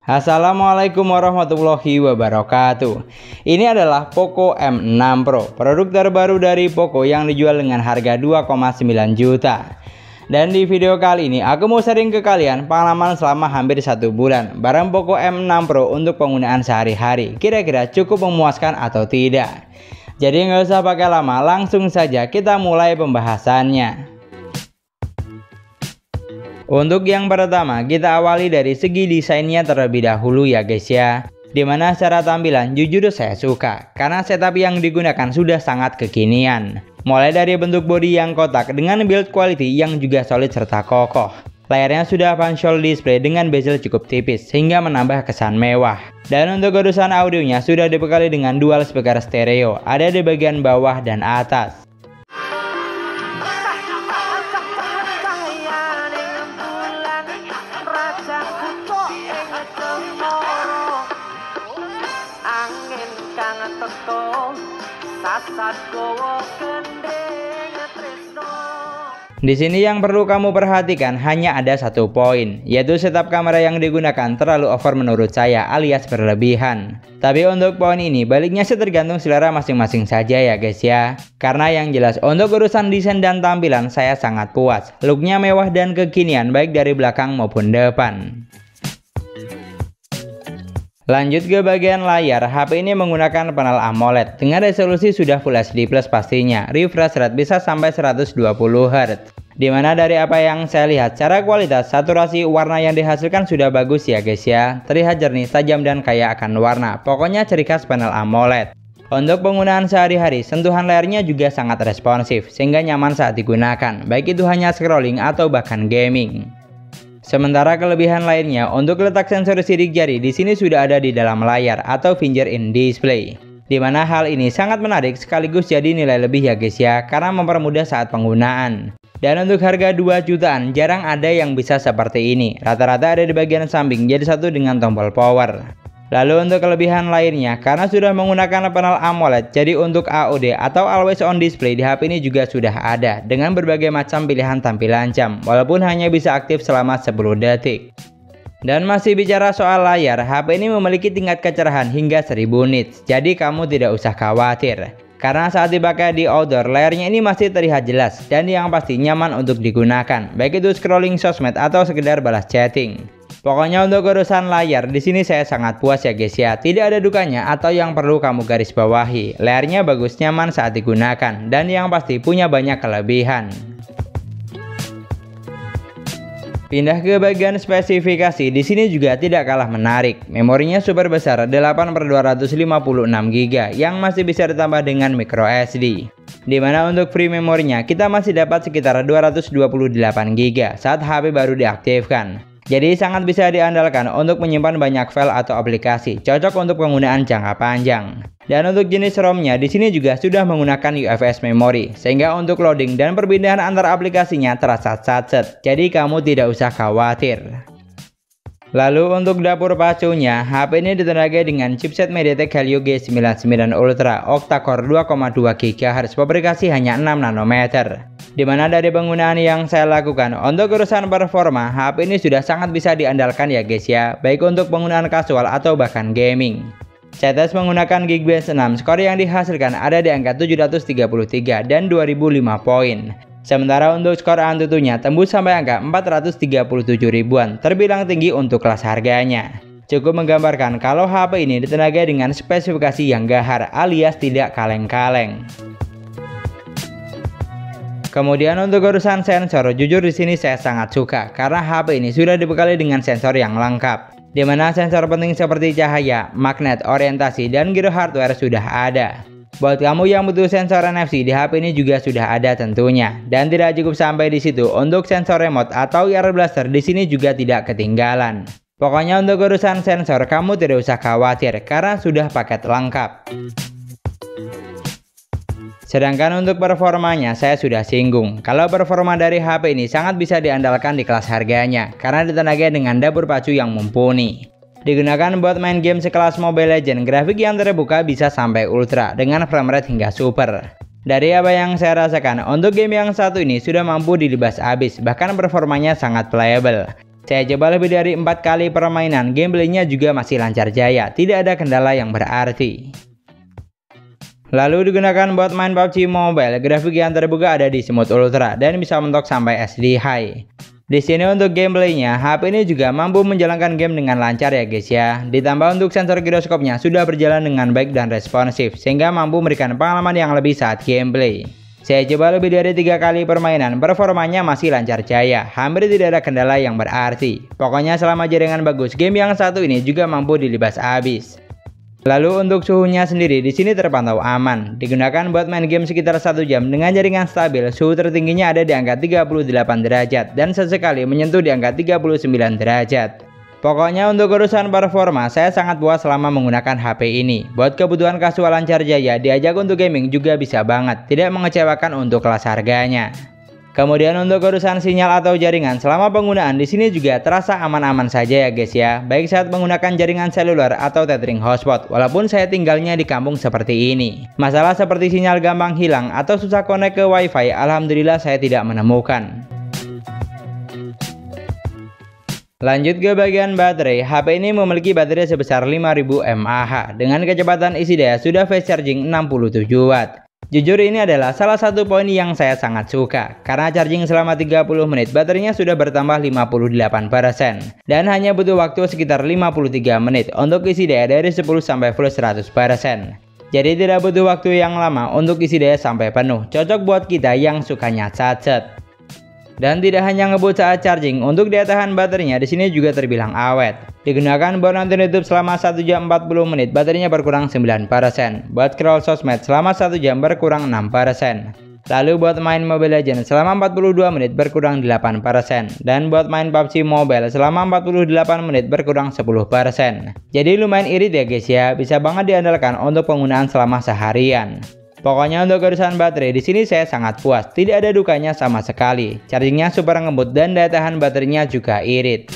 Assalamualaikum warahmatullahi wabarakatuh. Ini adalah Poco M6 Pro, produk terbaru dari Poco yang dijual dengan harga 2,9 juta. Dan di video kali ini aku mau sharing ke kalian pengalaman selama hampir 1 bulan barang Poco M6 Pro untuk penggunaan sehari-hari. Kira-kira cukup memuaskan atau tidak? Jadi nggak usah pakai lama, langsung saja kita mulai pembahasannya. Untuk yang pertama, kita awali dari segi desainnya terlebih dahulu ya guys ya. Dimana secara tampilan jujur saya suka, karena setup yang digunakan sudah sangat kekinian. Mulai dari bentuk bodi yang kotak dengan build quality yang juga solid serta kokoh. Layarnya sudah functional display dengan bezel cukup tipis sehingga menambah kesan mewah. Dan untuk urusan audionya sudah dibekali dengan dual speaker stereo, ada di bagian bawah dan atas. Di sini yang perlu kamu perhatikan hanya ada satu poin, yaitu setup kamera yang digunakan terlalu over menurut saya alias berlebihan. Tapi untuk poin ini baliknya sih tergantung selera masing-masing saja ya guys ya. Karena yang jelas untuk urusan desain dan tampilan saya sangat puas. Looknya mewah dan kekinian baik dari belakang maupun depan. Lanjut ke bagian layar, HP ini menggunakan panel AMOLED dengan resolusi sudah Full HD Plus pastinya. Refresh rate bisa sampai 120 Hz. Dimana dari apa yang saya lihat, secara kualitas saturasi warna yang dihasilkan sudah bagus ya guys ya. Terlihat jernih, tajam dan kaya akan warna. Pokoknya ciri khas panel AMOLED. Untuk penggunaan sehari-hari, sentuhan layarnya juga sangat responsif sehingga nyaman saat digunakan, baik itu hanya scrolling atau bahkan gaming. Sementara kelebihan lainnya, untuk letak sensor sidik jari di sini sudah ada di dalam layar atau finger in display. Dimana hal ini sangat menarik sekaligus jadi nilai lebih ya guys ya, karena mempermudah saat penggunaan. Dan untuk harga 2 jutaan jarang ada yang bisa seperti ini. Rata-rata ada di bagian samping jadi satu dengan tombol power. Lalu untuk kelebihan lainnya, karena sudah menggunakan panel AMOLED, jadi untuk AOD atau Always On Display di HP ini juga sudah ada dengan berbagai macam pilihan tampilan jam, walaupun hanya bisa aktif selama 10 detik. Dan masih bicara soal layar, HP ini memiliki tingkat kecerahan hingga 1000 nits, jadi kamu tidak usah khawatir. Karena saat dipakai di outdoor, layarnya ini masih terlihat jelas dan yang pasti nyaman untuk digunakan, baik itu scrolling sosmed atau sekedar balas chatting. Pokoknya untuk urusan layar di sini saya sangat puas ya guys ya. Tidak ada dukanya atau yang perlu kamu garis bawahi. Layarnya bagus, nyaman saat digunakan dan yang pasti punya banyak kelebihan. Pindah ke bagian spesifikasi, di sini juga tidak kalah menarik. Memorinya super besar 8/256 GB yang masih bisa ditambah dengan micro SD. Dimana untuk free memorinya kita masih dapat sekitar 228 GB saat HP baru diaktifkan. Jadi sangat bisa diandalkan untuk menyimpan banyak file atau aplikasi, cocok untuk penggunaan jangka panjang. Dan untuk jenis ROM-nya di sini juga sudah menggunakan UFS memory, sehingga untuk loading dan perpindahan antar aplikasinya terasa satset. Jadi kamu tidak usah khawatir. Lalu untuk dapur pacunya, HP ini ditenagai dengan chipset MediaTek Helio G99 Ultra octa-core 2,2 GHz, fabrikasi hanya 6 nanometer. Dimana dari penggunaan yang saya lakukan, untuk urusan performa, HP ini sudah sangat bisa diandalkan ya guys ya, baik untuk penggunaan kasual atau bahkan gaming. Saya tes menggunakan Geekbench 6, skor yang dihasilkan ada di angka 733 dan 2005 poin. Sementara untuk skor Antutunya tembus sampai angka 437 ribuan, terbilang tinggi untuk kelas harganya. Cukup menggambarkan kalau HP ini ditenagai dengan spesifikasi yang gahar alias tidak kaleng-kaleng. Kemudian untuk urusan sensor, jujur di sini saya sangat suka karena HP ini sudah dibekali dengan sensor yang lengkap. Dimana sensor penting seperti cahaya, magnet, orientasi, dan giro hardware sudah ada. Buat kamu yang butuh sensor NFC di HP ini juga sudah ada tentunya. Dan tidak cukup sampai di situ, untuk sensor remote atau ear blaster di sini juga tidak ketinggalan. Pokoknya untuk urusan sensor kamu tidak usah khawatir karena sudah paket lengkap. Sedangkan untuk performanya saya sudah singgung. Kalau performa dari HP ini sangat bisa diandalkan di kelas harganya karena ditenagai dengan dapur pacu yang mumpuni. Digunakan buat main game sekelas Mobile Legends, grafik yang terbuka bisa sampai ultra dengan frame rate hingga super. Dari apa yang saya rasakan, untuk game yang satu ini sudah mampu dilibas habis, bahkan performanya sangat playable. Saya coba lebih dari 4 kali permainan, gameplaynya juga masih lancar jaya, tidak ada kendala yang berarti. Lalu digunakan buat main PUBG Mobile, grafik yang terbuka ada di Smooth Ultra dan bisa mentok sampai SD High. Di sini untuk gameplaynya, HP ini juga mampu menjalankan game dengan lancar ya guys ya. Ditambah untuk sensor giroskopnya sudah berjalan dengan baik dan responsif, sehingga mampu memberikan pengalaman yang lebih saat gameplay. Saya coba lebih dari 3 kali permainan, performanya masih lancar jaya, hampir tidak ada kendala yang berarti. Pokoknya selama jaringan bagus, game yang satu ini juga mampu dilibas habis. Lalu untuk suhunya sendiri di sini terpantau aman. Digunakan buat main game sekitar 1 jam dengan jaringan stabil. Suhu tertingginya ada di angka 38 derajat dan sesekali menyentuh di angka 39 derajat. Pokoknya untuk urusan performa saya sangat puas selama menggunakan HP ini. Buat kebutuhan kasual lancar jaya, diajak untuk gaming juga bisa banget. Tidak mengecewakan untuk kelas harganya. Kemudian untuk urusan sinyal atau jaringan selama penggunaan di sini juga terasa aman-aman saja ya guys ya. Baik saat menggunakan jaringan seluler atau tethering hotspot, walaupun saya tinggalnya di kampung seperti ini. Masalah seperti sinyal gampang hilang atau susah connect ke wifi, alhamdulillah saya tidak menemukan. Lanjut ke bagian baterai, HP ini memiliki baterai sebesar 5000 mAh dengan kecepatan isi daya sudah fast charging 67 Watt. Jujur ini adalah salah satu poin yang saya sangat suka, karena charging selama 30 menit baterainya sudah bertambah 58% dan hanya butuh waktu sekitar 53 menit untuk isi daya dari 10 sampai full 100%. Jadi tidak butuh waktu yang lama untuk isi daya sampai penuh, cocok buat kita yang sukanya sacet. Dan tidak hanya ngebut saat charging, untuk daya tahan baterainya di sini juga terbilang awet. Digunakan buat nonton YouTube selama 1 jam 40 menit, baterainya berkurang 9%. Buat scroll sosmed selama 1 jam berkurang 6%. Lalu buat main Mobile Legends selama 42 menit berkurang 8%. Dan buat main PUBG Mobile selama 48 menit berkurang 10%. Jadi lumayan irit ya guys ya, bisa banget diandalkan untuk penggunaan selama seharian. Pokoknya untuk urusan baterai di sini saya sangat puas, tidak ada dukanya sama sekali. Chargingnya super ngebut dan daya tahan baterainya juga irit.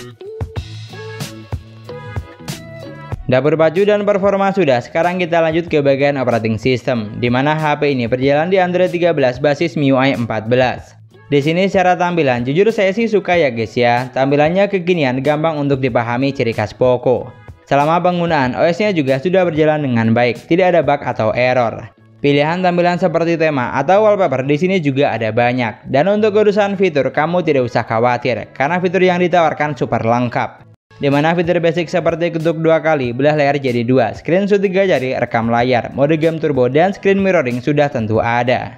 Dapur baju dan performa sudah, sekarang kita lanjut ke bagian operating system, di mana HP ini berjalan di Android 13 basis MIUI 14. Di sini secara tampilan, jujur saya sih suka ya guys ya. Tampilannya kekinian, gampang untuk dipahami ciri khas Poco. Selama penggunaan, OS-nya juga sudah berjalan dengan baik, tidak ada bug atau error. Pilihan tampilan seperti tema atau wallpaper di sini juga ada banyak. Dan untuk urusan fitur, kamu tidak usah khawatir karena fitur yang ditawarkan super lengkap. Dimana fitur basic seperti ketuk 2 kali, belah layar jadi 2, screenshot 3 jari, rekam layar, mode game turbo dan screen mirroring sudah tentu ada.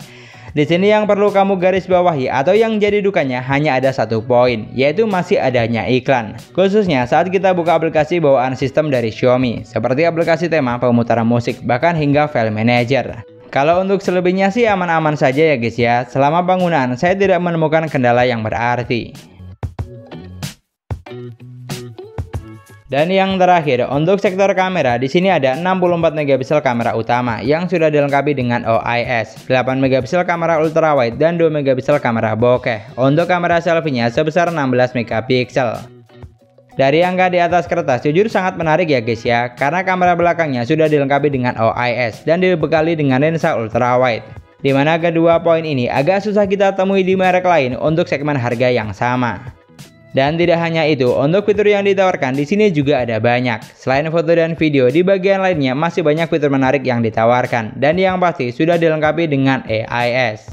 Di sini yang perlu kamu garis bawahi atau yang jadi dukanya hanya ada satu poin, yaitu masih adanya iklan. Khususnya saat kita buka aplikasi bawaan sistem dari Xiaomi, seperti aplikasi tema, pemutaran musik, bahkan hingga file manager. Kalau untuk selebihnya sih aman-aman saja ya guys ya. Selama penggunaan saya tidak menemukan kendala yang berarti. Dan yang terakhir, untuk sektor kamera di sini ada 64 megapiksel kamera utama yang sudah dilengkapi dengan OIS, 8 megapiksel kamera ultrawide dan 2 megapiksel kamera bokeh. Untuk kamera selfie-nya sebesar 16 megapiksel. Dari angka di atas kertas jujur sangat menarik ya guys ya, karena kamera belakangnya sudah dilengkapi dengan OIS dan dibekali dengan lensa ultrawide. Dimana kedua poin ini agak susah kita temui di merek lain untuk segmen harga yang sama. Dan tidak hanya itu, untuk fitur yang ditawarkan di sini juga ada banyak. Selain foto dan video, di bagian lainnya masih banyak fitur menarik yang ditawarkan dan yang pasti sudah dilengkapi dengan AIS.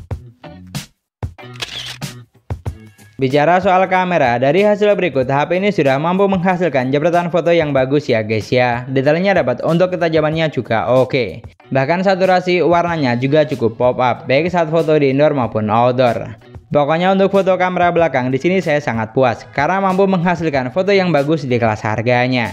Bicara soal kamera, dari hasil berikut HP ini sudah mampu menghasilkan jepretan foto yang bagus ya guys ya. Detailnya dapat, untuk ketajamannya juga oke. Bahkan saturasi warnanya juga cukup pop up, baik saat foto di indoor maupun outdoor. Pokoknya untuk foto kamera belakang di sini saya sangat puas karena mampu menghasilkan foto yang bagus di kelas harganya.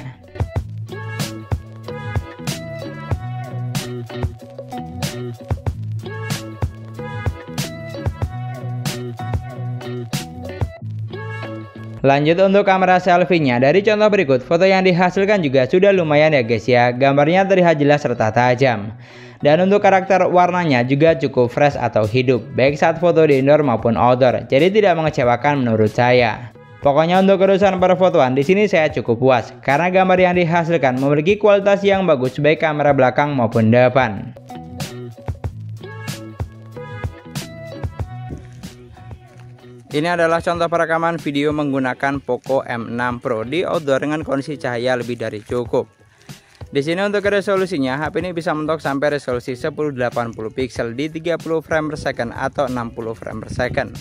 Lanjut untuk kamera selfie-nya, dari contoh berikut, foto yang dihasilkan juga sudah lumayan ya guys ya. Gambarnya terlihat jelas serta tajam. Dan untuk karakter warnanya juga cukup fresh atau hidup, baik saat foto di indoor maupun outdoor. Jadi tidak mengecewakan menurut saya. Pokoknya untuk urusan perfotoan di sini saya cukup puas karena gambar yang dihasilkan memiliki kualitas yang bagus baik kamera belakang maupun depan. Ini adalah contoh perekaman video menggunakan Poco M6 Pro di outdoor dengan kondisi cahaya lebih dari cukup. Di sini untuk resolusinya, HP ini bisa mentok sampai resolusi 1080 pixel di 30 frame per second atau 60 frame per second.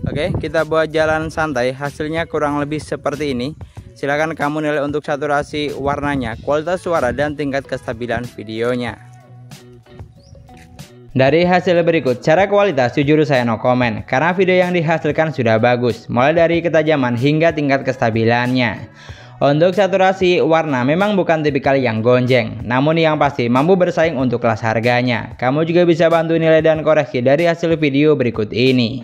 Oke, kita buat jalan santai, hasilnya kurang lebih seperti ini. Silahkan kamu nilai untuk saturasi warnanya, kualitas suara, dan tingkat kestabilan videonya. Dari hasil berikut, secara kualitas jujur saya no comment, karena video yang dihasilkan sudah bagus, mulai dari ketajaman hingga tingkat kestabilannya. Untuk saturasi warna memang bukan tipikal yang gonjeng, namun yang pasti mampu bersaing untuk kelas harganya. Kamu juga bisa bantu nilai dan koreksi dari hasil video berikut ini.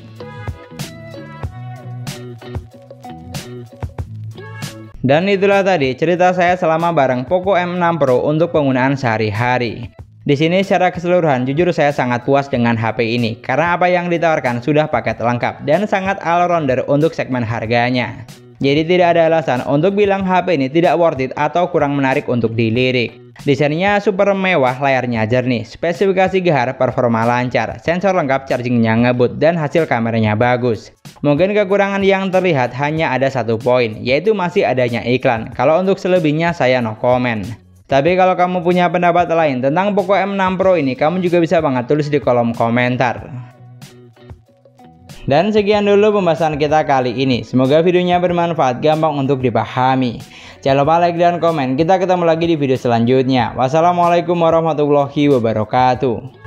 Dan itulah tadi cerita saya selama bareng Poco M6 Pro untuk penggunaan sehari-hari. Di sini secara keseluruhan jujur saya sangat puas dengan HP ini karena apa yang ditawarkan sudah paket lengkap dan sangat all-rounder untuk segmen harganya. Jadi tidak ada alasan untuk bilang HP ini tidak worth it atau kurang menarik untuk dilirik. Desainnya super mewah, layarnya jernih, spesifikasi gahar, performa lancar, sensor lengkap, chargingnya ngebut, dan hasil kameranya bagus. Mungkin kekurangan yang terlihat hanya ada satu poin, yaitu masih adanya iklan. Kalau untuk selebihnya saya no comment. Tapi kalau kamu punya pendapat lain tentang Poco M6 Pro ini, kamu juga bisa banget tulis di kolom komentar. Dan sekian dulu pembahasan kita kali ini. Semoga videonya bermanfaat, gampang untuk dipahami. Jangan lupa like dan komen. Kita ketemu lagi di video selanjutnya. Wassalamualaikum warahmatullahi wabarakatuh.